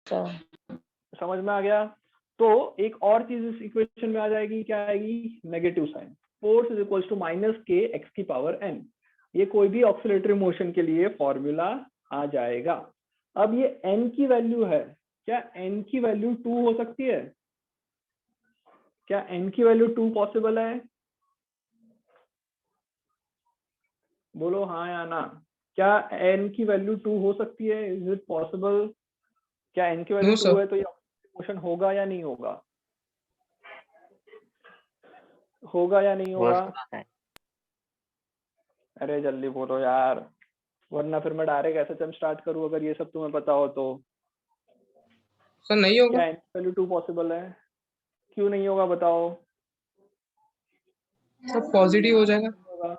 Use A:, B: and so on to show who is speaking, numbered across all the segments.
A: समझ में आ गया। तो एक और चीज इस इक्वेशन में आ जाएगी, क्या आएगी, negative sign. Force is equal to minus के एक्स की पावर एन। ये कोई भी ऑक्सीलेटरी मोशन के लिए फॉर्मूला आ जाएगा। अब ये एन की वैल्यू है, क्या एन की वैल्यू 2 हो सकती है? क्या एन की वैल्यू 2 पॉसिबल है? बोलो हाँ या ना। क्या एन की वैल्यू 2 हो सकती है? Is it possible? क्या एन की वैल्यू
B: नो
A: 2
B: सर।
A: है तो ये मोशन होगा या नहीं होगा? होगा या नहीं होगा? अरे जल्दी बोलो यार, वरना फिर मैं डायरेक्ट एसएचएम स्टार्ट करूँ अगर ये सब तुम्हें पता हो तो।
B: सर नहीं होगा।
A: क्या एन की वैल्यू 2 पॉसिबल है? क्यों नहीं होगा बताओ?
B: सर पॉजिटिव हो जाएगा।
A: होगा।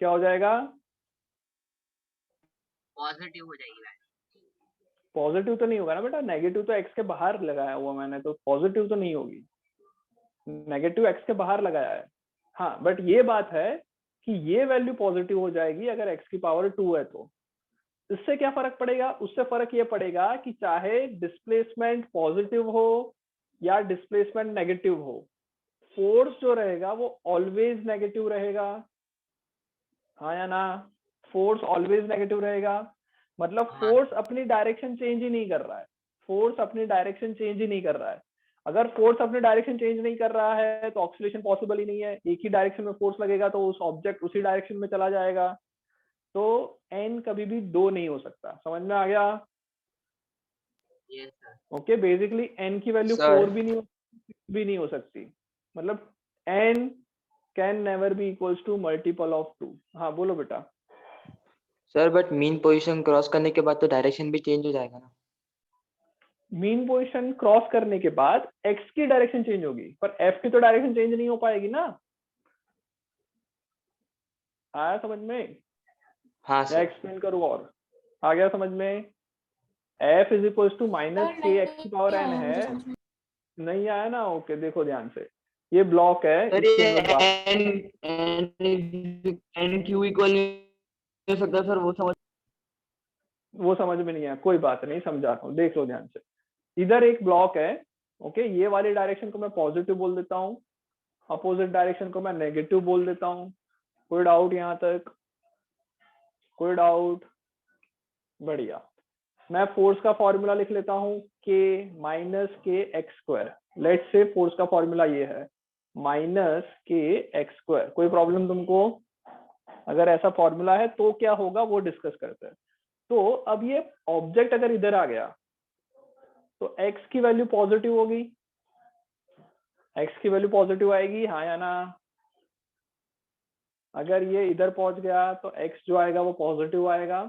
A: क्या हो जाएगा?
C: पॉजिटिव हो जाएगी।
A: पॉजिटिव तो नहीं होगा ना बेटा, नेगेटिव तो एक्स के बाहर लगाया हुआ मैंने, तो पॉजिटिव तो नहीं होगी। नेगेटिव एक्स के बाहर लगाया है। हाँ बट ये बात है कि ये वैल्यू पॉजिटिव हो जाएगी अगर एक्स की पावर 2 है तो। इससे क्या फर्क पड़ेगा? उससे फर्क ये पड़ेगा कि चाहे डिस्प्लेसमेंट पॉजिटिव हो या डिस्प्लेसमेंट नेगेटिव हो, फोर्स जो रहेगा वो ऑलवेज नेगेटिव रहेगा। हाँ या ना? फोर्स ऑलवेज नेगेटिव रहेगा। मतलब फोर्स अपनी डायरेक्शन चेंज ही नहीं कर रहा है। फोर्स अपनी डायरेक्शन चेंज ही नहीं कर रहा है। अगर फोर्स अपनी डायरेक्शन चेंज नहीं कर रहा है तो ऑक्सीलेशन पॉसिबल ही नहीं है। एक ही डायरेक्शन में फोर्स लगेगा तो उस ऑब्जेक्ट उसी डायरेक्शन में चला जाएगा। तो एन कभी भी 2 नहीं हो सकता। समझ में आ गया? ओके, बेसिकली एन की वैल्यू 4 भी नहीं हो सकती। मतलब n can never be equals to multiple of 2। हाँ बोलो बेटा।
D: Sir but mean position cross करने के बाद तो डायरेक्शन भी चेंज हो जाएगा ना।
A: मीन पोजीशन क्रॉस करने के बाद एक्स की डायरेक्शन चेंज होगी, पर एफ की तो डायरेक्शन चेंज नहीं हो पाएगी ना। आया समझ में?
D: हाँ
A: या
D: सर।
A: एक्सप्लेन करूँ और? आ गया समझ में? F is equal to minus के एक्स की पावर एन है। नहीं आया ना? ओके देखो ध्यान से, ये ब्लॉक है,
D: सर
A: इसकी
D: ये
A: हम लोग बात।
D: N n n q equal नहीं हो सकता सर,
A: वो समझ में नहीं आया, कोई बात नहीं, समझाता हूँ, देख लो ध्यान से। इधर एक ब्लॉक है, ओके, ये वाली डायरेक्शन को मैं पॉजिटिव बोल देता हूँ, अपोजिट डायरेक्शन को मैं नेगेटिव बोल देता हूँ। कोई डाउट यहाँ तक? कोई डाउट? बढ़िया। मैं फोर्स का फॉर्मूला लिख लेता हूँ, के माइनस के एक्स स्क्वायर। लेट से फोर्स का फॉर्मूला ये है, माइनस के एक्स स्क्वायर। कोई प्रॉब्लम तुमको? अगर ऐसा फॉर्मूला है तो क्या होगा वो डिस्कस करते हैं। तो अब ये ऑब्जेक्ट अगर इधर आ गया तो एक्स की वैल्यू पॉजिटिव होगी। एक्स की वैल्यू पॉजिटिव आएगी, हाँ या ना? अगर ये इधर पहुंच गया तो एक्स जो आएगा वो पॉजिटिव आएगा।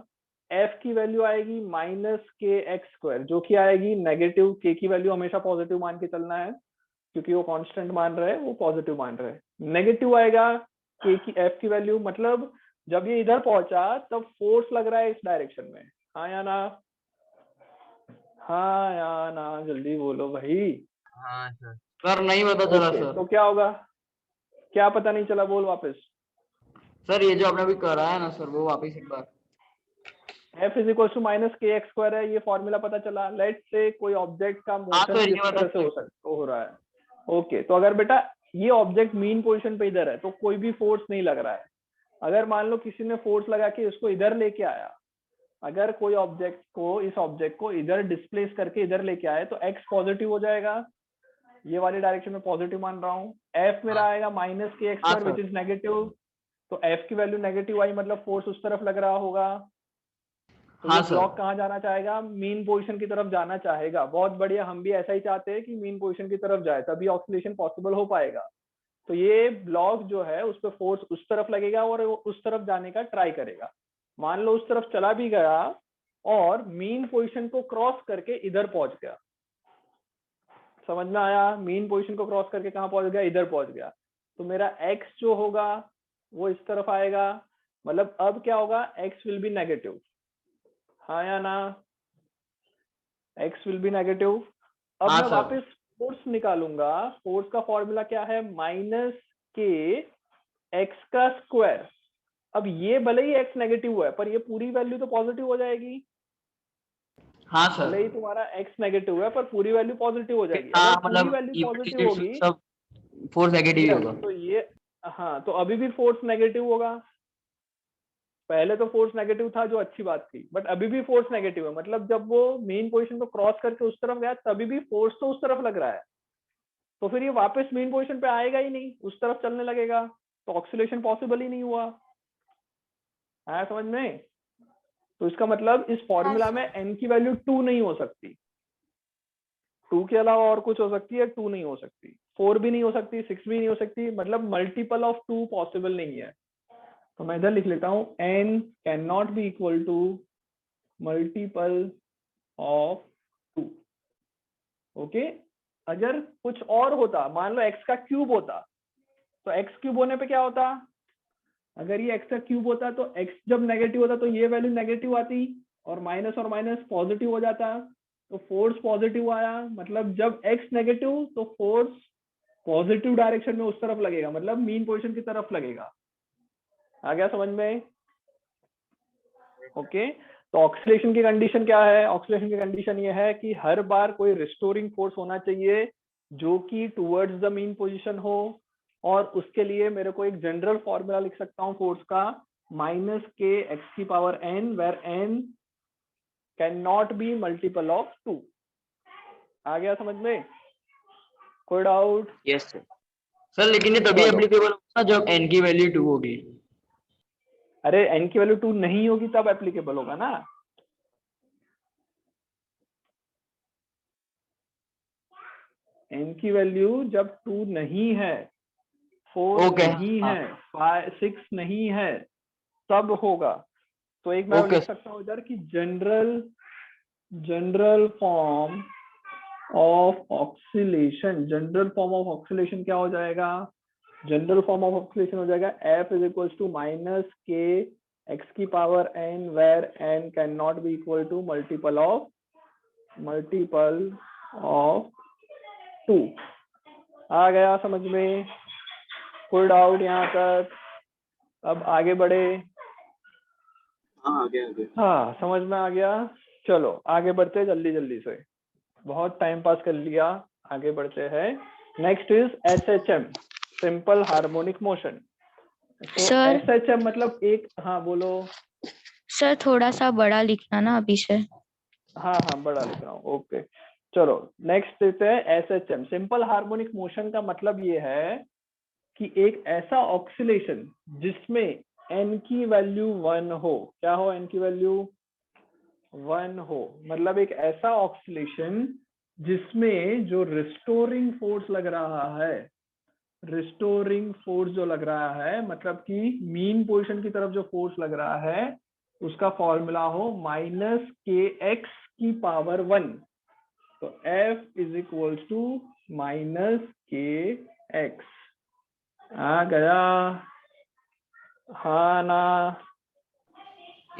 A: एफ की वैल्यू आएगी माइनस के एक्स स्क्वायर, जो कि आएगी नेगेटिव। के की वैल्यू हमेशा पॉजिटिव मान के चलना है, क्योंकि वो कांस्टेंट मान रहे हैं, वो पॉजिटिव मान रहे हैं। नेगेटिव आएगा के की, एफ की वैल्यू। मतलब जब ये इधर पहुंचा तब फोर्स लग रहा है इस डायरेक्शन में। हाँ या ना? हाँ या ना? जल्दी बोलो भाई।
C: हाँ सर।
D: सर नहीं पता चला
A: ओके,
D: सर।
A: तो क्या होगा? क्या पता नहीं चला? बोल वापस।
D: सर ये जो आपने अभी कराया ना सर, वो वापस एक बार।
A: F is equal to minus के एक्स स्क्वायर है, ये फॉर्मूला पता चला। लेट से कोई ऑब्जेक्ट का
D: हाँ
A: मोशन
D: सर ये
A: किस
D: बता
A: तरह से हो रहा है। ओके, तो अगर बेटा ये ऑब्जेक्ट मीन पोजीशन पे इधर है तो कोई भी फोर्स नहीं लग रहा है। अगर मान लो किसी ने फोर्स लगा के इसको इधर लेके आया, अगर कोई इस ऑब्जेक्ट को इधर डिस्प्लेस करके इधर लेके आए तो एक्स पॉजिटिव हो जाएगा। ये वाली डायरेक्शन में पॉजिटिव मान रहा हूँ। एफ मेरा आएगा माइनस के एक्स
D: हाँ
A: square which
D: sir.
A: Is negative. तो एफ की वैल्यू नेगेटिव आई, मतलब फोर्स उस तरफ लग रहा होगा। तो ये
D: हाँ सर।
A: ब्लॉक कहाँ जाना चाहेगा? मीन पोजीशन की तरफ जाना चाहेगा। बहुत बढ़िया, हम भी ऐसा ही चाहते हैं कि मीन पोजीशन की तरफ जाए, तभी ऑक्सीलेशन पॉसिबल हो पाएगा। तो ये ब्लॉक जो है उस पर फोर्स उस तरफ लगेगा और वो उस तरफ जाने का ट्राई करेगा। मान लो उस तरफ चला भी गया और मीन पोजीशन को क्रॉस करके इधर पहुंच गया। समझ में आया? मीन पोजीशन को क्रॉस करके कहाँ पहुंच गया? इधर पहुंच गया। तो मेरा एक्स जो होगा वो इस तरफ आएगा। मतलब अब क्या होगा? X will be negative. हाँ या ना? X will be negative. अब
D: हाँ
A: मैं
D: सर।
A: वापस फोर्स निकालूंगा। फोर्स का फॉर्मूला क्या है? माइनस के एक्स का स्क्वायर। अब ये भले ही एक्स नेगेटिव है पर ये पूरी वैल्यू तो पॉजिटिव हो जाएगी।
D: हाँ
A: भले
D: सर।
A: ही तुम्हारा x नेगेटिव है पर पूरी वैल्यू पॉजिटिव हो जाएगी।
D: हाँ
A: अगर पूरी
D: मतलब
A: वैल्यू पॉजिटिव होगी
D: सब फोर्स नेगेटिव ही
A: yes,
D: होगा।
A: तो ये हाँ तो अभी भी फोर्स नेगेटिव होगा। पहले तो फोर्स नेगेटिव था जो अच्छी बात थी, बट अभी भी फोर्स नेगेटिव है। मतलब जब वो मेन पोजीशन को क्रॉस करके उस तरफ गया तभी भी फोर्स तो उस तरफ लग रहा है, तो फिर ये वापस मेन पोजीशन पे आएगा ही नहीं, उस तरफ चलने लगेगा, तो ऑक्सीलेशन पॉसिबल ही नहीं हुआ। आया समझ में? तो इसका मतलब इस फॉर्मूला में n की वैल्यू 2 नहीं हो सकती, 2 के अलावा और कुछ हो सकती है, 2 नहीं हो सकती, 4 भी नहीं हो सकती, 6 भी नहीं हो सकती, मतलब मल्टीपल ऑफ 2 पॉसिबल नहीं है। तो मैं इधर लिख लेता हूं n can not be equal to multiple of 2। Okay, अगर कुछ और होता, मान लो x का क्यूब होता, तो x क्यूब होने पे क्या होता? अगर ये x का क्यूब होता तो x जब नेगेटिव होता तो ये वैल्यू नेगेटिव आती और माइनस पॉजिटिव हो जाता, तो फोर्स पॉजिटिव आया, मतलब जब x नेगेटिव तो फोर्स पॉजिटिव डायरेक्शन में उस तरफ लगेगा, मतलब मीन पोजीशन की तरफ लगेगा। आ गया समझ में? ओके, तो ऑक्सीलेशन की कंडीशन क्या है? ऑक्सीलेशन की कंडीशन ये है कि हर बार कोई रिस्टोरिंग फोर्स होना चाहिए जो कि टुवर्ड्स द मीन पोजीशन हो, और उसके लिए मेरे को एक जनरल फॉर्मूला लिख सकता हूँ फोर्स का, माइनस के एक्स की power n, where n can not be multiple of 2। आ गया समझ में? कोई डाउट?
D: Yes sir. सर लेकिन ये तभी
A: चलो,
D: एप्लीकेबल होगा जब n की वैल्यू 2 होगी।
A: अरे n की वैल्यू 2 नहीं होगी तब एप्लीकेबल होगा ना। n की वैल्यू जब 2 नहीं है, 4
D: ओके
A: नहीं
D: हाँ।
A: है, 5 6 नहीं है, तब होगा। तो एक मैं
D: ओके
A: लिख सकता हूँ इधर कि general form of oscillation, general form of oscillation क्या हो जाएगा? जनरल फॉर्म ऑफ ऑक्सीलेशन हो जाएगा f is equal to minus के एक्स की power n, where n can not be equal to multiple of 2। आ गया समझ में? कोई डाउट यहाँ तक? अब आगे बढ़े। हाँ समझ में आ गया। चलो आगे बढ़ते जल्दी जल्दी से, बहुत टाइम पास कर लिया, आगे बढ़ते हैं। Next is SHM, simple harmonic motion. तो
E: सर
A: SHM मतलब एक, हाँ बोलो।
E: सर थोड़ा सा बड़ा लिखना ना अभी से।
A: हाँ बड़ा लिख रहा हूँ, ओके। चलो नेक्स्ट देते हैं SHM, सिंपल हार्मोनिक मोशन का मतलब ये है कि एक ऐसा ऑक्सीलेशन जिसमें n की वैल्यू 1 हो। क्या हो? n की वैल्यू 1 हो, मतलब एक ऐसा ऑक्सीलेशन जिसमें जो रिस्टोरिंग फोर्स लग रहा है, रिस्टोरिंग फोर्स जो लग रहा है, मतलब कि मीन पोजीशन की तरफ जो फोर्स लग रहा है उसका फॉर्मूला हो माइनस के एक्स की पावर 1। तो F is equal to minus के एक्स। आ गया? हाँ ना?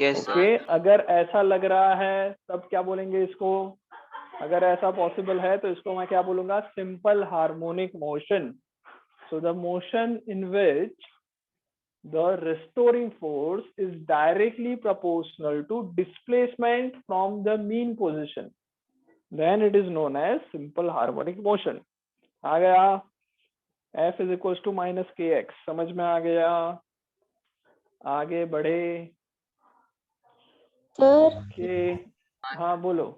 D: Yes sir.
A: ओके, अगर ऐसा लग रहा है तब क्या बोलेंगे इसको? अगर ऐसा पॉसिबल है तो इसको मैं क्या बोलूंगा? Simple harmonic motion. So the motion in which the restoring force is directly proportional to displacement from the mean position, then it is known as simple harmonic motion. आ गया? F is equals to minus kx, समझ में आ गया? आगे बढ़े
E: sir
A: के, हाँ बोलो।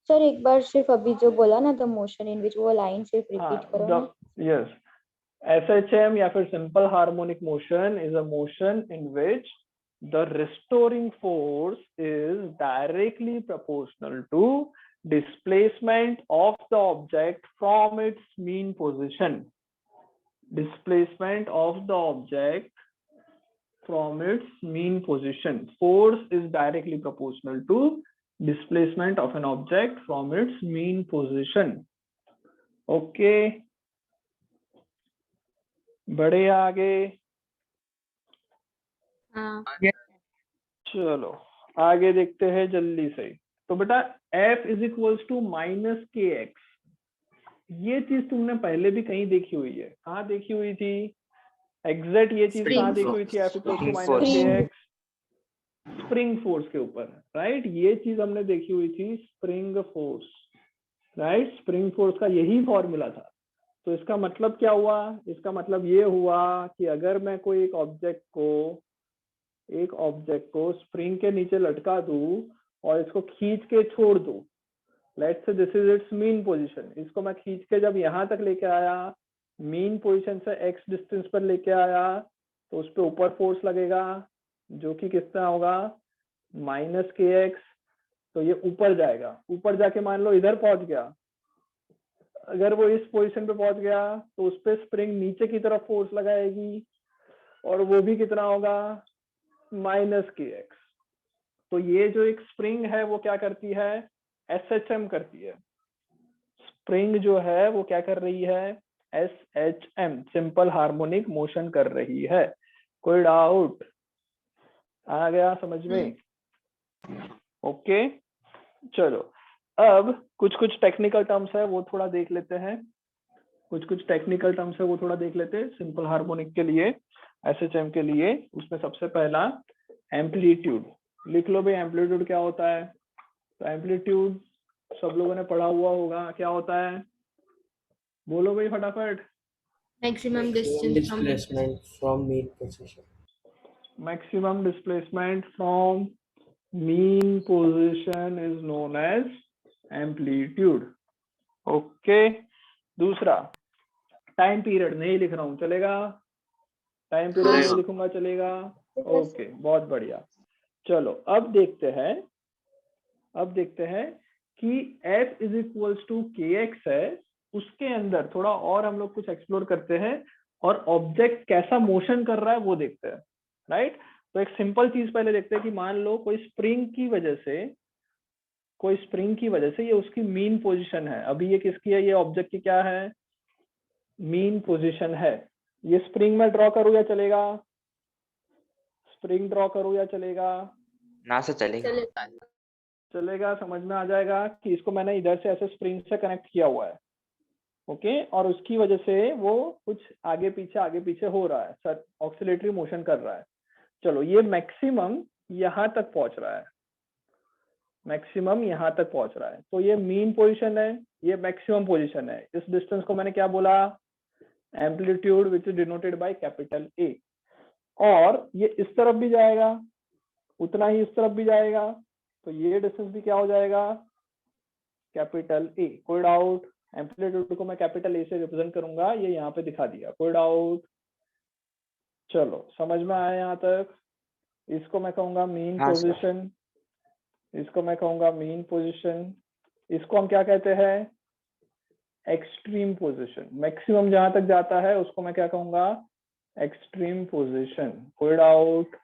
E: सर एक बार सिर्फ अभी जो बोला ना द मोशन इन विच, वो लाइन सिर्फ रिपीट
A: हाँ
E: करो
A: द
E: ना।
A: यस, SHM या फिर simple harmonic motion is a motion in which the restoring force is directly proportional to displacement of the object from its mean position. Displacement of the object from its mean position. Force is directly proportional to displacement of an object from its mean position. Okay. बढ़े आगे।
E: हाँ
A: चलो आगे देखते हैं जल्दी से। तो बेटा F is equals to minus के एक्स, ये चीज तुमने पहले भी कहीं देखी हुई है। कहाँ देखी हुई थी? एग्जैक्ट ये चीज कहाँ देखी हुई थी? F इक्वल्स टू माइनस के एक्स। स्प्रिंग फोर्स के ऊपर, राइट। ये चीज हमने देखी हुई थी, spring force, right. Spring force का यही फॉर्मूला था। तो इसका मतलब क्या हुआ, इसका मतलब ये हुआ कि अगर मैं कोई एक ऑब्जेक्ट को स्प्रिंग के नीचे लटका दूं और इसको खींच के छोड़ दूं, let's say this is it's mean position, इसको मैं खींच के जब यहाँ तक लेके आया, मीन पोजीशन से एक्स डिस्टेंस पर लेके आया, तो उस पर ऊपर फोर्स लगेगा जो कि कितना होगा, -kx। तो ये ऊपर जाएगा, ऊपर जाके मान लो इधर पहुंच गया, अगर वो इस पोजीशन पे पहुंच गया तो उस पर स्प्रिंग नीचे की तरफ फोर्स लगाएगी और वो भी कितना होगा, -kx। तो ये जो एक स्प्रिंग है वो क्या करती है, SHM करती है। स्प्रिंग जो है वो क्या कर रही है, SHM, सिंपल हार्मोनिक मोशन कर रही है। कोई डाउट आ गया समझ में? ओके चलो, अब कुछ टेक्निकल टर्म्स है वो थोड़ा देख लेते हैं, कुछ टेक्निकल टर्म्स है वो थोड़ा देख लेते हैं सिंपल हार्मोनिक के लिए, SHM के लिए। उसमें सबसे पहला एम्पलीट्यूड, लिख लो भाई एम्पलीट्यूड क्या होता है। तो एम्पलीट्यूड सब लोगों ने पढ़ा हुआ होगा, क्या होता है, बोलो भाई फटाफट।
F: Maximum distance from
G: displacement from mean position.
A: Maximum displacement from mean position is known as amplitude. Okay दूसरा टाइम पीरियड, नहीं लिख रहा हूँ चलेगा, टाइम पीरियड नहीं लिखूंगा चलेगा, ओके बहुत बढ़िया। चलो अब देखते हैं कि F is equals to KX है, उसके अंदर थोड़ा और हम लोग कुछ एक्सप्लोर करते हैं और ऑब्जेक्ट कैसा मोशन कर रहा है वो देखते हैं, राइट। तो एक सिंपल चीज पहले देखते हैं कि मान लो कोई स्प्रिंग की वजह से ये उसकी मीन पोजीशन है। अभी ये किसकी है, ये ऑब्जेक्ट की क्या है, मीन पोजीशन है। ये स्प्रिंग में ड्रॉ करूँ या चलेगा, स्प्रिंग ड्रॉ करूँ या चलेगा,
D: ना से चलेगा।
A: चलेगा, समझ में आ जाएगा कि इसको मैंने इधर से ऐसे स्प्रिंग से कनेक्ट किया हुआ है, ओके और उसकी वजह से वो कुछ आगे पीछे हो रहा है, सर ऑक्सीलेटरी मोशन कर रहा है। चलो ये मैक्सिमम यहाँ तक पहुंच रहा है, मैक्सिमम यहाँ तक पहुंच रहा है, तो ये मीन पोजीशन है, ये मैक्सिमम पोजीशन है। इस डिस्टेंस को मैंने क्या बोला, amplitude which is denoted by capital A. और ये इस तरफ भी जाएगा, उतना ही इस तरफ भी जाएगा, तो ये डिस्टेंस भी क्या हो जाएगा, कैपिटल ए। कोई डाउट, एम्पलीट्यूड को मैं कैपिटल ए से रिप्रेजेंट करूंगा, ये यहाँ पे दिखा दिया, कोई डाउट। चलो समझ में आया यहाँ तक। इसको मैं कहूंगा मीन पोजीशन, इसको मैं कहूंगा मीन पोजीशन, इसको हम क्या कहते हैं, एक्सट्रीम पोजीशन। मैक्सिमम जहां तक जाता है उसको मैं क्या कहूंगा, एक्सट्रीम पोजीशन। कोई डाउट,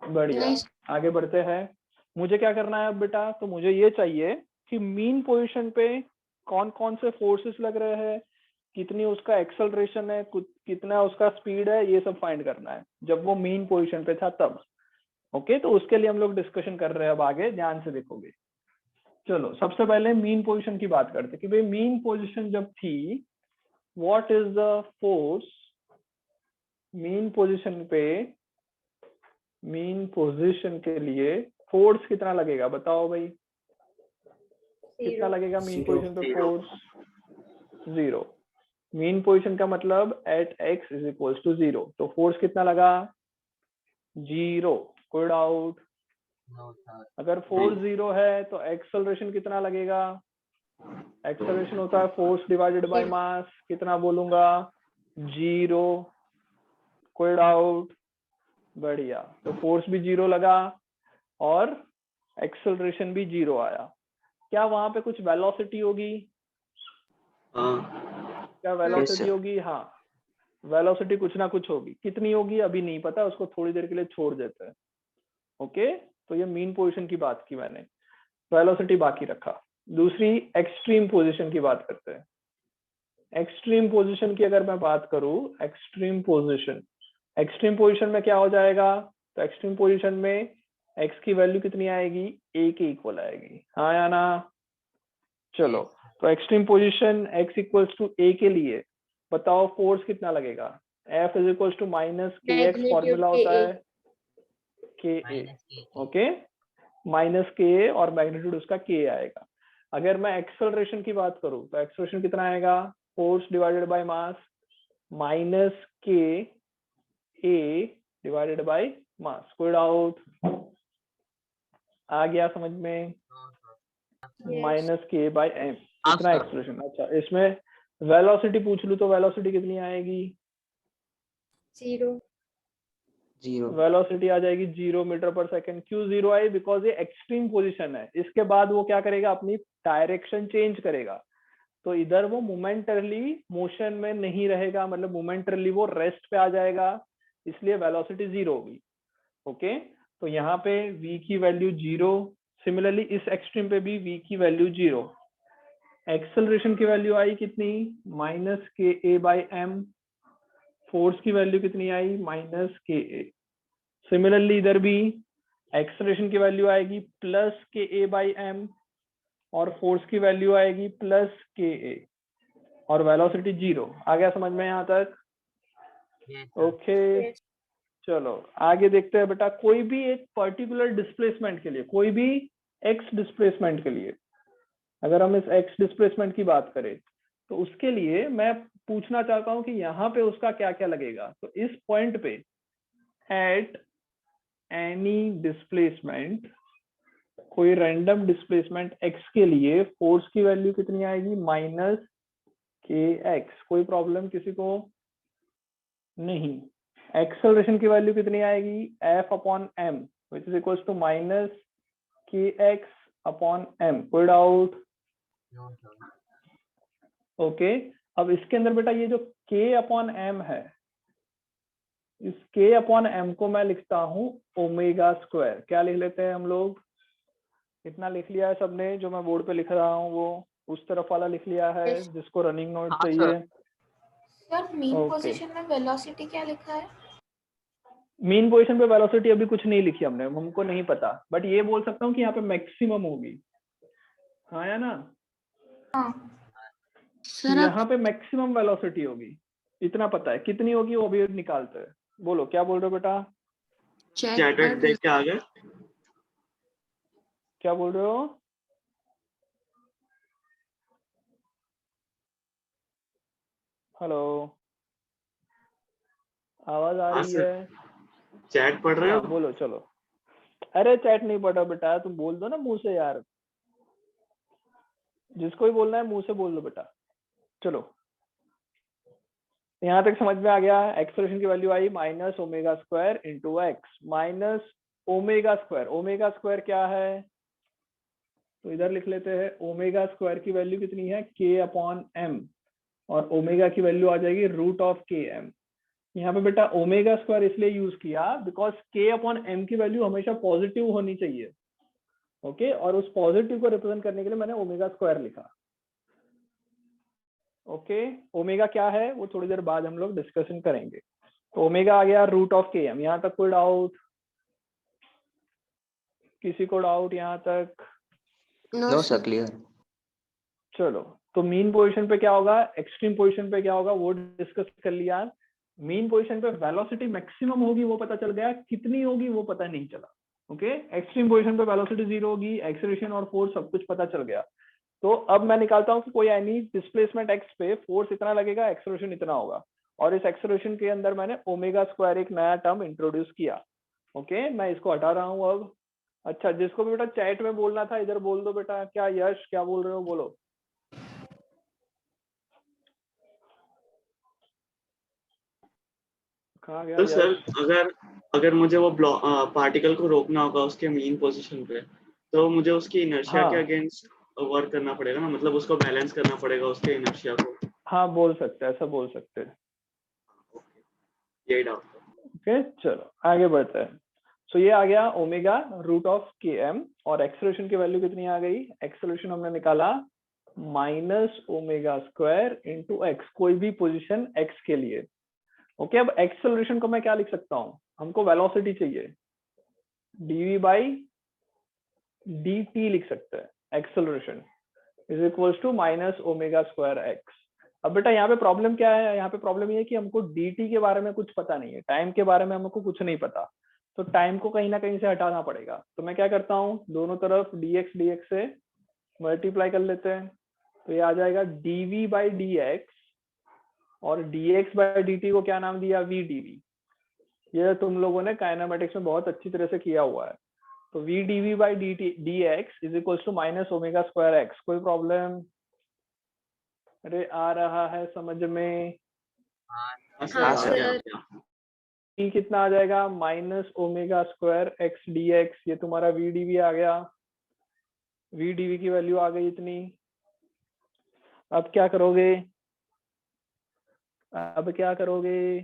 A: बढ़िया आगे बढ़ते हैं। मुझे क्या करना है अब बेटा, तो मुझे ये चाहिए कि मीन पोजीशन पे कौन कौन से फोर्सेस लग रहे हैं, कितनी उसका एक्सेलरेशन है, कितना उसका स्पीड है, ये सब फाइंड करना है जब वो मीन पोजीशन पे था तब। ओके तो उसके लिए हम लोग डिस्कशन कर रहे हैं अब आगे, ध्यान से देखोगे। चलो सबसे पहले मीन पोजीशन की बात करते हैं कि भाई मीन पोजीशन जब थी, what is the force mean position पे, मीन पोजीशन के लिए फोर्स कितना लगेगा बताओ भाई, कितना लगेगा मीन पोजीशन पे फोर्स, 0। मीन पोजीशन का मतलब at x is equals to 0, तो फोर्स कितना लगा, 0। कोई डाउट, अगर फोर्स 0 है तो एक्सेलरेशन कितना लगेगा, एक्सेलरेशन होता है फोर्स डिवाइडेड बाय मास, कितना बोलूंगा, 0। कोई डाउट, बढ़िया। तो फोर्स भी 0 लगा और एक्सेलरेशन भी 0 आया। क्या वहां पे कुछ वेलोसिटी होगी, क्या वेलोसिटी होगी, हाँ वेलोसिटी कुछ ना कुछ होगी, कितनी होगी अभी नहीं पता, उसको थोड़ी देर के लिए छोड़ देते हैं। ओके तो ये मीन पोजीशन की बात की मैंने, वेलोसिटी बाकी रखा। दूसरी एक्सट्रीम पोजीशन की बात करते हैं। एक्सट्रीम पोजीशन की अगर मैं बात करूं, एक्सट्रीम पोजीशन में क्या हो जाएगा, तो एक्सट्रीम पोजीशन में x की वैल्यू कितनी आएगी, a के इक्वल आएगी, हाँ या ना। चलो तो extreme position x equals to a के लिए बताओ फोर्स कितना लगेगा, F is equals to -kx formula होता है, k a,
C: minus k
A: okay, minus k और मैग्नीट्यूड उसका के आएगा। अगर मैं एक्सेलरेशन की बात करूं तो एक्सेलरेशन कितना आएगा, force divided by mass minus के ए डिवाइडेड बाय मास। कोई डाउट? आ गया समझ में? माइनस के बाय एम इतना एक्सेलरेशन। अच्छा, इसमें वेलोसिटी पूछ लूं तो वेलोसिटी कितनी आएगी?
F: 0.
A: वेलोसिटी आ जाएगी 0 मीटर पर सेकंड। क्यों 0 आई? बिकॉज ये एक्सट्रीम पोजीशन है। इसके बाद वो क्या करेगा, अपनी डायरेक्शन चेंज करेगा, तो इधर वो मोमेंटरली मोशन में नहीं रहेगा, मतलब मोमेंटरली वो रेस्ट पे आ जाएगा, इसलिए वेलोसिटी 0 होगी। ओके, तो यहाँ पे v की वैल्यू 0, सिमिलरली इस एक्सट्रीम पे भी v की वैल्यू 0। एक्सेलरेशन की वैल्यू आई कितनी? माइनस के ए बाई एम। फोर्स की वैल्यू कितनी आई? माइनस के ए। सिमिलरली इधर भी एक्सेलरेशन की वैल्यू आएगी प्लस के ए बाई एम और फोर्स की वैल्यू आएगी प्लस के ए और वेलोसिटी 0। आ गया समझ में यहाँ तक? ओके, चलो आगे देखते हैं बेटा। कोई भी एक पर्टिकुलर डिस्प्लेसमेंट के लिए, कोई भी एक्स डिस्प्लेसमेंट के लिए, अगर हम इस एक्स डिस्प्लेसमेंट की बात करें तो उसके लिए मैं पूछना चाहता हूं कि यहाँ पे उसका क्या क्या लगेगा। तो इस पॉइंट पे एट एनी डिस्प्लेसमेंट, कोई रैंडम डिस्प्लेसमेंट एक्स के लिए फोर्स की वैल्यू कितनी आएगी? माइनस के एक्स। कोई प्रॉब्लम किसी को? नहीं। एक्सेलरेशन की वैल्यू कितनी आएगी? F upon m which is equal to minus के एक्स अपॉन एम। कोई डाउट? ओके, अब इसके अंदर बेटा ये जो k अपॉन एम है, इस k अपॉन एम को मैं लिखता हूँ ओमेगा स्क्वायर। क्या लिख लेते हैं हम लोग? इतना लिख लिया है सबने? जो मैं बोर्ड पे लिख रहा हूँ वो उस तरफ वाला लिख लिया है, जिसको रनिंग नोट चाहिए?
F: Sir mean
A: Okay.
F: पोजीशन में वेलोसिटी क्या लिखा है?
A: मीन पोजीशन पे वेलोसिटी अभी कुछ नहीं लिखी हमने, हमको नहीं पता, बट ये बोल सकता हूँ कि यहाँ पे मैक्सिमम होगी। हाँ या ना?
F: हाँ
A: कि यहाँ पे मैक्सिमम वेलोसिटी होगी, इतना पता है। कितनी होगी वो भी निकालते हैं। बोलो क्या बोल रहे हो बेटा?
H: चैट देख के आ गए?
A: क्या बोल रहे हो? हेलो, आवाज आ रही है?
H: चैट पढ़ रहे हो?
A: हाँ, बोलो चलो। अरे चैट नहीं पढ़ा बेटा, तुम बोल दो ना मुंह से यार, जिसको भी बोलना है मुंह से बोल दो बेटा। चलो, यहाँ तक समझ में आ गया? एक्सेलरेशन की वैल्यू आई minus omega square into X. Minus omega square, omega square क्या है? तो इधर लिख लेते हैं, ओमेगा स्क्वायर की वैल्यू कितनी है? के अपॉन एम, और ओमेगा की वैल्यू आ जाएगी रूट ऑफ के एम। यहाँ पे बेटा ओमेगा स्क्वायर इसलिए यूज किया बिकॉज के अपॉन एम की वैल्यू हमेशा पॉजिटिव होनी चाहिए। ओके, और उस पॉजिटिव को रिप्रेजेंट करने के लिए मैंने ओमेगा स्क्वायर लिखा। ओके, ओमेगा क्या है वो थोड़ी देर बाद हम लोग डिस्कशन करेंगे। तो ओमेगा आ गया रूट ऑफ के एम। यहाँ तक कोई डाउट? किसी को डाउट यहाँ तक?
D: No sir, clear.
A: चलो, तो मीन पोजीशन पे क्या होगा, एक्सट्रीम पोजीशन पे क्या होगा वो डिस्कस कर लिया। मीन पोजीशन पे वेलोसिटी मैक्सिमम होगी वो पता चल गया, कितनी होगी वो पता नहीं चला। ओके, एक्सट्रीम पोजीशन पे वेलोसिटी 0 होगी, एक्सेलरेशन और फोर्स सब कुछ पता चल गया। तो अब मैं निकालता हूँ कि कोई एनी डिस्प्लेसमेंट एक्स पे फोर्स इतना लगेगा, एक्सेलरेशन इतना होगा, और इस एक्सेलरेशन के अंदर मैंने ओमेगा स्क्वायर एक नया टर्म इंट्रोड्यूस किया। ओके, मैं इसको हटा रहा हूँ अब। अच्छा, जिसको भी बेटा चैट में बोलना था इधर बोल दो बेटा। क्या यश, क्या बोल रहे हो? बोलो। कहाँ गया
H: तो
A: यश?
H: सर अगर मुझे वो पार्टिकल को रोकना होगा उसके मेन पोजीशन पे, तो मुझे उसकी इनर्शिया
A: हाँ।
H: के अगेंस्ट वर्क करना पड़ेगा ना, मतलब उसको बैलेंस करना पड़ेगा उसके इनर्शिया को।
A: हाँ, बोल सकते हैं, ऐसा बोल सकते हैं।
H: यही डाउट।
A: ओके, चलो आगे बढ़ते हैं। सो ये आ गया ओमेगा रूट ऑफ के एम, और एक्सेलरेशन की वैल्यू कितनी आ गई? एक्सेलरेशन हमने निकाला minus omega square into x, कोई भी पोजीशन एक्स के लिए। ओके, अब एक्सेलरेशन को मैं क्या लिख सकता हूँ? हमको वेलोसिटी चाहिए, dv बाई dt लिख सकते हैं। Acceleration is equals to minus omega square x. अब बेटा यहाँ पे प्रॉब्लम क्या है? यहाँ पे प्रॉब्लम ये है कि हमको dt के बारे में कुछ पता नहीं है, टाइम के बारे में हमको कुछ नहीं पता। तो टाइम को कहीं ना कहीं से हटाना पड़ेगा। तो मैं क्या करता हूँ, दोनों तरफ dx dx से मल्टीप्लाई कर लेते हैं, तो ये आ जाएगा dv बाई dx, और dx बाई dt को क्या नाम दिया, v dv। ये तुम लोगों ने काइनेमेटिक्स में बहुत अच्छी तरह से किया हुआ है। तो v dv by dx is equal to minus omega square x। कोई प्रॉब्लम? अरे आ रहा है समझ में?
C: हाँ
H: हाँ
C: सर।
H: सर।
A: t कितना आ जाएगा, minus omega square x dx। ये तुम्हारा v dv आ गया, v dv की वैल्यू आ गई इतनी। अब क्या करोगे, अब क्या करोगे,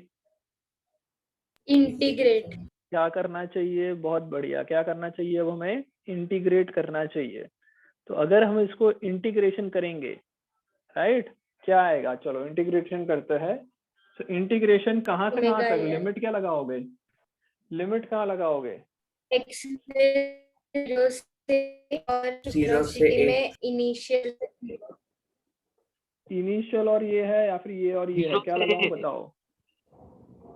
F: इंटीग्रेट।
A: क्या करना चाहिए, बहुत बढ़िया, क्या करना चाहिए, अब हमें इंटीग्रेट करना चाहिए। तो अगर हम इसको इंटीग्रेशन करेंगे, राइट, क्या आएगा, चलो इंटीग्रेशन करते हैं। तो इंटीग्रेशन कहाँ से कहाँ तक, लिमिट क्या लगाओगे, लिमिट कहाँ लगाओगे,
F: x 0 से और
G: 0 से
F: वेलोसिटी
G: 8
F: में इनिशियल।
A: इनिशियल और ये है या फिर ये और ये है, क्या लगाऊं बताओ।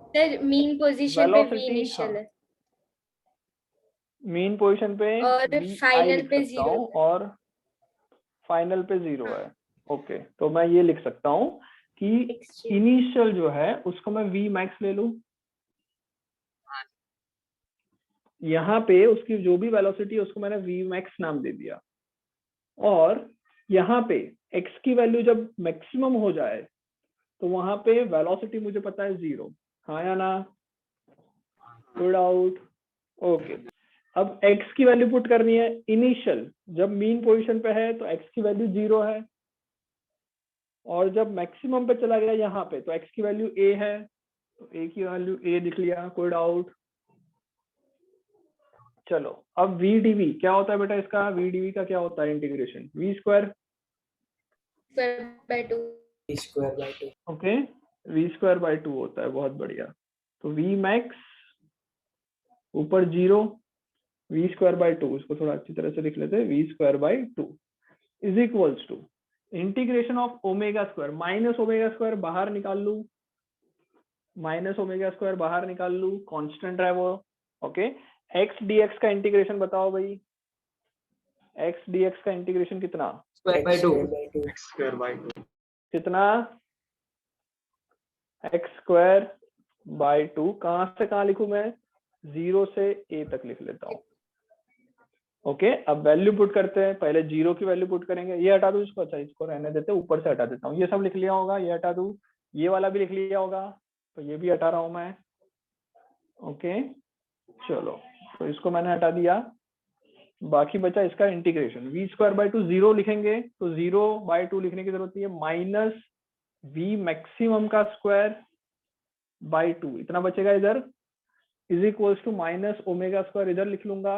F: सर मीन पोजीशन पे v
A: वेलोसिटी,
F: इनिशियल
A: हाँ,
F: है
A: मेन पोजीशन पे
F: और
A: vi
F: फाइनल
A: लिख
F: पे
A: सकता
F: 0
A: हूँ और फाइनल पे 0 है। ओके, तो मैं ये लिख सकता हूँ कि इनिशियल जो है उसको मैं v मैक्स ले लूं, यहाँ पे उसकी जो भी वेलोसिटी है उसको मैंने v मैक्स नाम दे दिया, और यहाँ पे x की वैल्यू जब मैक्सिमम हो जाए तो वहां पे वेलोसिटी मुझे पता है 0, हाँ या ना, गुड आउट। ओके, अब x की वैल्यू पुट करनी है इनिशियल, जब मीन पोजीशन पे है तो x की वैल्यू 0 है, और जब मैक्सिमम पे चला गया यहाँ पे तो x की वैल्यू a है, तो a की वैल्यू a लिख लिया, कोई डाउट। चलो अब v dv क्या होता है बेटा, इसका v dv का क्या होता है integration, v square
F: by 2।
G: Square by 2।
A: Okay, v square by 2 होता है, बहुत बढ़िया। तो v मैक्स ऊपर 0, v स्क्वायर बाय 2, इसको थोड़ा अच्छी तरह से लिख लेते हैं, v square by 2 is equals to integration of omega square, minus omega square बाहर निकाल लू, माइनस ओमेगा स्क्वायर बाहर निकाल लू, कांस्टेंट है वो। ओके, x dx का इंटीग्रेशन बताओ भाई, x dx का इंटीग्रेशन कितना,
G: square by 2
H: x square by 2
A: कितना, x स्क्वायर बाय 2। कहां से कहां लिखूं मैं, 0 से a तक लिख लेता हूँ। ओके, अब वैल्यू पुट करते हैं, पहले 0 की वैल्यू पुट करेंगे, ये हटा दूं इसको, अच्छा इसको रहने देते, ऊपर से हटा देता हूँ, ये सब लिख लिया होगा, ये हटा दूं, ये वाला भी लिख लिया होगा, तो ये भी हटा रहा हूं मैं। ओके, चलो, तो इसको मैंने हटा दिया, बाकी बचा इसका इंटीग्रेशन, v स्क्वायर बाय 2 0 लिखेंगे तो 0 बाय 2 लिखने की जरूरत नहीं है, माइनस v मैक्सिमम का स्क्वायर बाय 2, इतना बचेगा इधर, is equals to minus omega square इधर लिख लूंगा,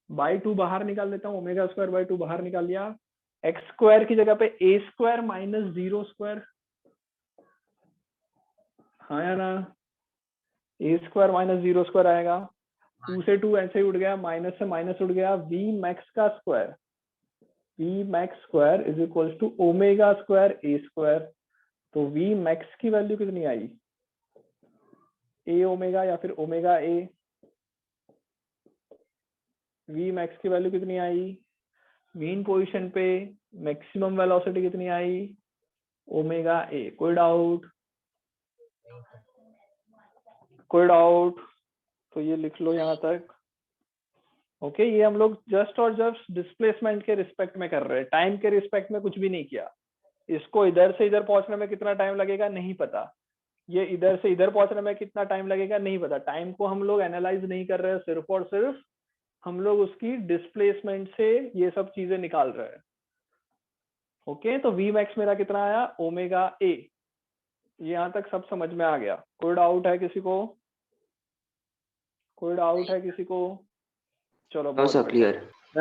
A: बाय 2 बाहर निकाल देता हूँ, ओमेगा स्क्वायर बाय 2 बाहर निकाल लिया, एक्स स्क्वायर की जगह पे a स्क्वायर माइनस 0 स्क्वायर, हाँ या ना, a स्क्वायर माइनस 0 स्क्वायर आएगा, 2 से 2 ऐसे ही उड़ गया, माइनस से माइनस उड़ गया, v मैक्स का square, v max square is equals to omega square a square. तो v मैक्स की वैल्यू कितनी आई, a ओमेगा या फिर ओमेगा a, v मैक्स की वैल्यू कितनी आई, मीन पोजीशन पे मैक्सिमम वेलोसिटी कितनी आई, ओमेगा a। कोई डाउट, कोई डाउट, तो ये लिख लो यहाँ तक। ओके, ये हम लोग जस्ट और जस्ट डिस्प्लेसमेंट के रिस्पेक्ट में कर रहे हैं, टाइम के रिस्पेक्ट में कुछ भी नहीं किया। इसको इधर से इधर पहुंचने में कितना टाइम लगेगा नहीं पता, ये इधर से इधर पहुंचने में कितना टाइम लगेगा नहीं पता, टाइम को हम लोग एनालाइज नहीं कर रहे हैं, सिर्फ और सिर्फ हम लोग उसकी डिस्प्लेसमेंट से ये सब चीजें निकाल रहे हैं। ओके, तो v मैक्स मेरा कितना आया, ओमेगा a। यहाँ तक सब समझ में आ गया, कोई डाउट है किसी को, कोई डाउट है किसी को, चलो बहुत बढ़िया।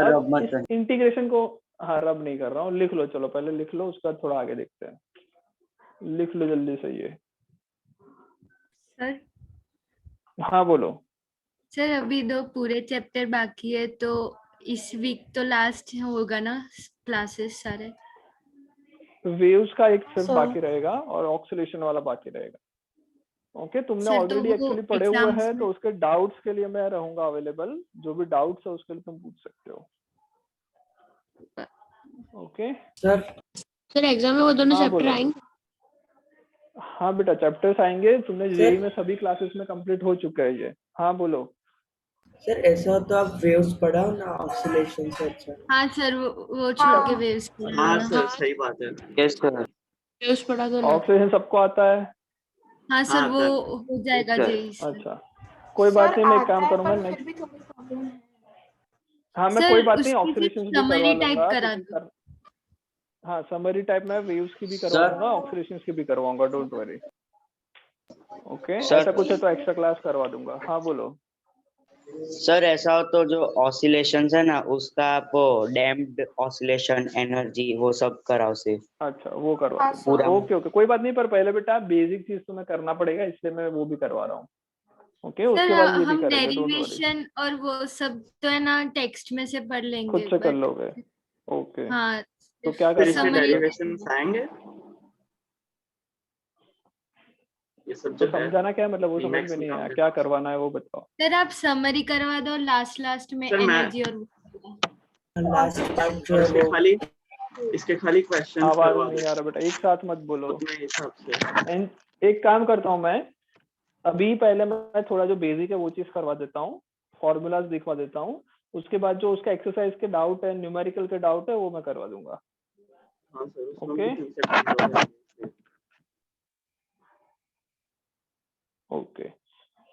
A: अब इस इंटीग्रेशन को, हाँ रब नहीं कर रहा हूँ, लिख लो, चलो पहले लिख लो, उसका थोड़ा आगे देखते हैं, लिख लो जल्दी से ये।
I: सर
A: हाँ बोलो।
I: सर अभी 2 पूरे चैप्टर बाकी है, तो इस वीक तो लास्ट होगा ना क्लासेस सारे?
A: वेव्स का एक सिर्फ
F: So-
A: बाकी रहेगा और ऑक्सीलेशन वाला बाकी रहेगा। ओके तुमने
I: सर, तो
A: ऑलरेडी
I: वो
A: एक्चुअली पढ़े हुए
I: एग्जाम्स
A: हैं,
I: में
A: तो उसके डाउट्स के लिए मैं रहूंगा अवेलेबल। जो भी डाउट्स है उसके लिए तुम पूछ सकते हो। ओके
J: सर एग्जाम में वो दोनों
A: हाँ
J: चैप्टर
A: बोलो।
J: आएंगे?
A: हाँ बेटा चैप्टर्स आएंगे, तुमने
G: सर-
A: जेई में सभी क्लासेस में कंप्लीट हो चुका है ये। हाँ बोलो।
G: सर ऐसा तो आप वेव्स पढ़ाओ ना, ऑसिलेशन से अच्छा।
I: हाँ सर, वो छोड़ के वेव्स
H: हाँ
I: पढ़ाना।
H: सर सही बात है।
D: Yes sir.
J: न्यूज़ पढ़ा दो ना।
A: ऑक्सीजन सबको आता है?
I: हाँ सर,
H: हाँ,
I: वो
H: आता
I: हो जाएगा
D: सर।
I: जेई से।
A: अच्छा कोई बात नहीं, मैं एक काम करूंगा नेक्स्ट। हाँ मैं
I: सर,
A: कोई बात नहीं,
I: उसकी
A: ऑक्सीडेशन भी
I: summary
A: करवा
I: type
A: लूंगा
I: करा
A: क्योंकि
I: दो।
A: हाँ समरी टाइप में वेव्स की भी करवाऊंगा, ऑक्सीडेशन की भी करवाऊंगा, डोंट वरी। ओके
D: सर-
A: ऐसा कुछ है तो एक्स्ट्रा क्लास करवा दूंगा। हाँ बोलो।
D: सर ऐसा हो तो जो ऑसिलेशंस है ना उसका आप डैम्प्ड ऑसिलेशन एनर्जी वो सब कराओ सिर्फ।
A: अच्छा वो करवा
D: पूरा।
A: ओके ओके कोई बात नहीं, पर पहले बेटा बेसिक चीज तुम्हें करना पड़ेगा, इसलिए मैं वो भी करवा रहा हूँ। ओके
I: सर,
A: उसके बाद ये भी
I: हम
A: करेंगे, डोंट वरी।
I: डेरिवेशन और वो सब तो है ना टेक्स्ट में से पढ़ लेंगे,
A: खुद से कर
I: but
A: लोगे। ओके
I: हाँ,
A: तो क्या
H: फिर
A: करना
H: इसके
A: है
I: summary
H: डेरिवेशन आएंगे ये सब
A: तो
H: जो है।
A: समझाना क्या है, मतलब वो समझ
H: Emacs
A: में नहीं आया,
H: complete
A: क्या
H: हो गया।
A: करवाना है वो बताओ।
I: सर आप समरी करवा दो, लास्ट में
H: सर, मैं-
I: एनर्जी और
G: लास्ट पार्ट जो
H: और
G: है
H: इसके
G: वो
H: खाली क्वेश्चन
A: आवाज नहीं आ रहा बेटा, एक साथ मत बोलो।
H: उतने हिसाब से।
A: एक काम करता हूँ मैं, अभी पहले मैं थोड़ा जो बेसिक है वो चीज करवा देता हूँ, फॉर्मूलाज दिखवा देता हूँ, उसके बाद जो उसका एक्सरसाइज के डाउट है, न्यूमेरिकल के डाउट है, वो मैं करवा दूंगा।
H: हाँ सर उसमें
A: ओके
H: भी 3 से 5 हो जाएंगे।
A: ओके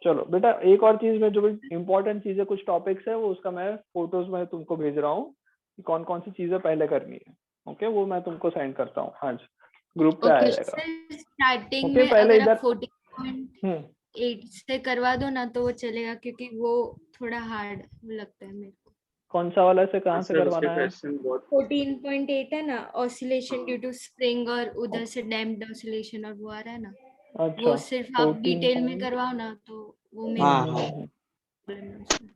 A: चलो बेटा, एक और चीज में जो भी इम्पोर्टेंट चीज है, कुछ टॉपिक्स है वो उसका मैं फोटोज में तुमको भेज रहा हूँ कि कौन कौन सी चीजें पहले करनी है। ओके वो मैं तुमको सेंड करता हूँ आज ग्रुप पे आ
J: ओके,
A: जाएगा।
I: स्टार्टिंग
A: ओके
I: में
A: पहले
I: अगर
A: इधर
I: आप 14.8 से करवा दो ना तो वो चलेगा, क्योंकि वो थोड़ा हार्ड लगता है मेरे को।
A: कौन सा वाला से कहाँ से
H: सर उसके
A: करवाना है?
H: क्वेश्चन बहुत
I: 14.8 है ना, ऑसिलेशन ड्यू टू स्प्रिंग, और उधर से डैम्प्ड ऑसिलेशन और वो आ रहा है ना,
A: अच्छा
I: वो सिर्फ आप
A: 14
I: डिटेल में करवाओ ना तो वो मेरे
D: हाँ,
I: को
D: हाँ।
I: प्रॉब्लम है उसमें।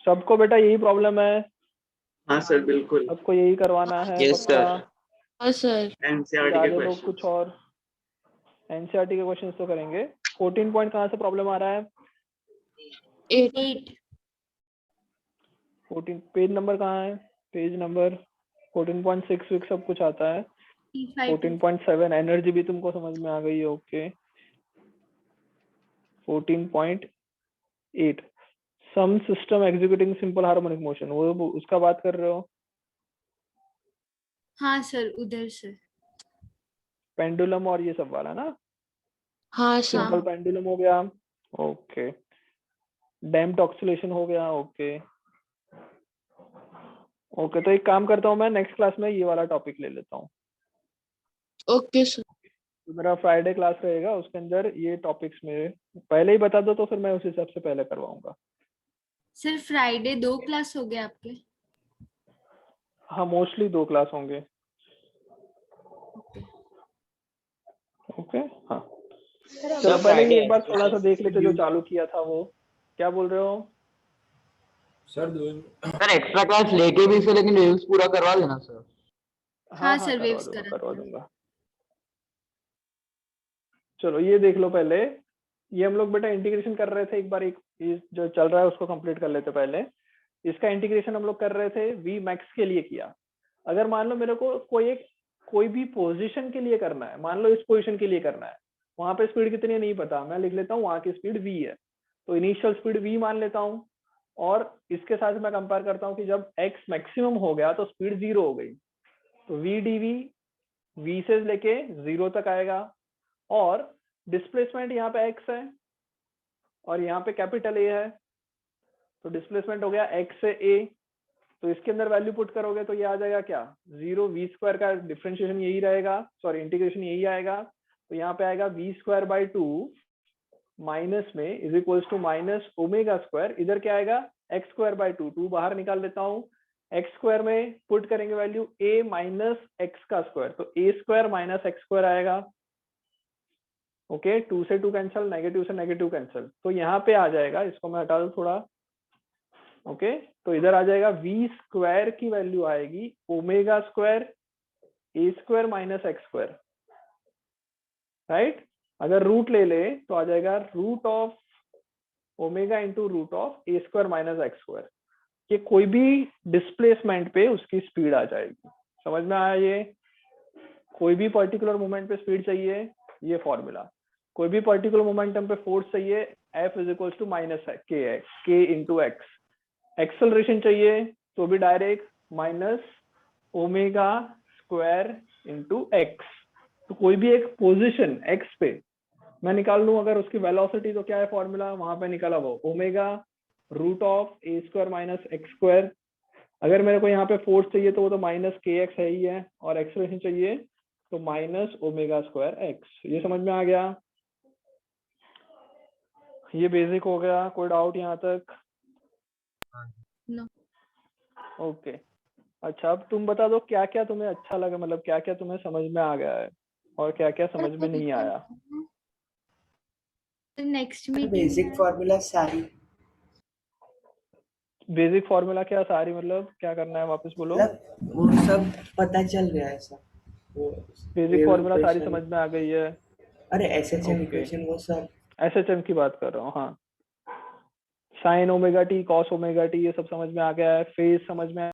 A: सबको बेटा यही प्रॉब्लम है?
H: हाँ सर बिल्कुल।
A: सबको यही करवाना है?
D: Yes,
A: पक्का?
J: हाँ सर।
H: एनसीईआरटी के
A: ज्यादा लोग
H: क्वेश्चन।
A: कुछ और? एनसीईआरटी के क्वेश्चंस तो करेंगे। 14 पॉइंट कहाँ से प्रॉब्लम आ रहा है?
I: 8
A: 14 पेज नंबर कहाँ है? पेज नंबर 14.6 वीक सब कुछ आता है। 14.7 एनर्जी भी तुमको समझ में आ गई है। Okay 14.8 some system executing simple harmonic motion, वो उसका बात कर रहे हो?
I: हाँ सर, उधर से।
A: पेंडुलम और ये सब वाला ना?
J: हाँ सर।
A: सिंपल पेंडुलम हो गया। ओके डैम्प्ड ऑक्सीलेशन हो गया। ओके ओके तो एक काम करता हूँ, मैं नेक्स्ट क्लास में ये वाला टॉपिक ले लेता हूँ।
J: Okay sir.
A: तो मेरा फ्राइडे क्लास रहेगा, उसके अंदर ये टॉपिक्स मेरे पहले ही बता दो तो फिर मैं उस हिसाब से पहले करवाऊंगा।
I: सर फ्राइडे 2 क्लास हो गए आपके?
A: हाँ मोस्टली 2 क्लास होंगे। ओके हाँ चलो पहले ही एक बार थोड़ा सा देख लेते जो चालू किया था वो। क्या बोल रहे हो?
D: सर एक्स्ट्रा क्लास लेके भी इसे लेकिन वेव्स पूरा करवा देना सर।
I: हाँ सर,
A: करवा
I: waves
A: दूंगा
I: करा
A: करवा
I: देना।
A: दूंगा। चलो ये देख लो पहले, ये हम लोग बेटा इंटीग्रेशन कर रहे थे, एक बार एक जो चल रहा है उसको कंप्लीट कर लेते पहले। इसका इंटीग्रेशन हम लोग कर रहे थे वी मैक्स के लिए किया। अगर मान लो मेरे को कोई भी पोजीशन के लिए करना है, मान लो इस पोजीशन के लिए करना है, वहां पे स्पीड कितनी है नहीं पता, मैं लिख लेता हूँ वहां की स्पीड v है, तो इनिशियल स्पीड v मान लेता हूँ, और इसके साथ मैं कंपेयर करता हूँ कि जब x मैक्सिमम हो गया तो स्पीड 0 हो गई, तो v dv v से लेके 0 तक आएगा, और डिस्प्लेसमेंट यहाँ पे x है और यहाँ पे कैपिटल A है, तो डिस्प्लेसमेंट हो गया x से a, तो इसके अंदर वैल्यू पुट करोगे तो ये आ जाएगा क्या 0 v स्क्वायर का डिफरेंशिएशन यही रहेगा, सॉरी इंटीग्रेशन यही आएगा, तो यहाँ पे आएगा v स्क्वायर बाई 2 माइनस में is equals to minus omega square, इधर क्या आएगा x स्क्वायर बाई 2 बाहर निकाल लेता हूँ, x स्क्वायर में पुट करेंगे वैल्यू a माइनस x का स्क्वायर, तो a square minus x square आएगा। ओके 2 से 2 कैंसिल, नेगेटिव से नेगेटिव कैंसिल, तो यहाँ पे आ जाएगा, इसको मैं हटा दूं थोड़ा। ओके तो इधर आ जाएगा v स्क्वायर की वैल्यू आएगी omega square a square minus x square, right. अगर रूट ले ले तो आ जाएगा root of omega into root of a square minus x square. कि कोई भी डिस्प्लेसमेंट पे उसकी स्पीड आ जाएगी। समझ में आया ये? कोई भी पर्टिकुलर मोमेंट पे स्पीड चाहिए, ये फॉर्मूला। कोई भी पर्टिकुलर मोमेंटम पे फोर्स चाहिए, F is equal to minus k into x. Acceleration चाहिए तो भी direct minus omega square into x. तो कोई भी एक पोजिशन एक्स पे मैं निकाल लूं अगर उसकी वेलोसिटी, तो क्या है फॉर्मूला वहां पे निकाला वो omega root of a square minus x square. अगर मेरे को यहाँ पे फोर्स चाहिए तो वो तो माइनस के एक्स है ही है, और एक्सेलरेशन चाहिए तो माइनस ओमेगा स्क्वायर एक्स। ये समझ में आ गया? ये बेसिक हो गया। कोई डाउट यहाँ तक?
I: No.
A: ओके अच्छा, अब तुम बता दो क्या क्या तुम्हें अच्छा लगा, मतलब क्या क्या तुम्हें समझ में आ गया है और क्या क्या समझ में नहीं आया।
I: नेक्स्ट मीटिंग
G: बेसिक फॉर्मूला सारी,
A: बेसिक फॉर्मूला क्या सारी, मतलब क्या करना है वापस बोलो।
G: मतलब वो सब पता चल गया है सब। वो
A: बेसिक
G: wave
A: फॉर्मूला सारी
G: equation,
A: समझ में आ गई है।
G: अरे SHM
A: Okay.
G: इक्वेशन वो सब
A: एसएचएम की बात कर रहा हूँ। हाँ, sine omega T, cos omega T, ये सब समझ में आ गया है। फेज समझ में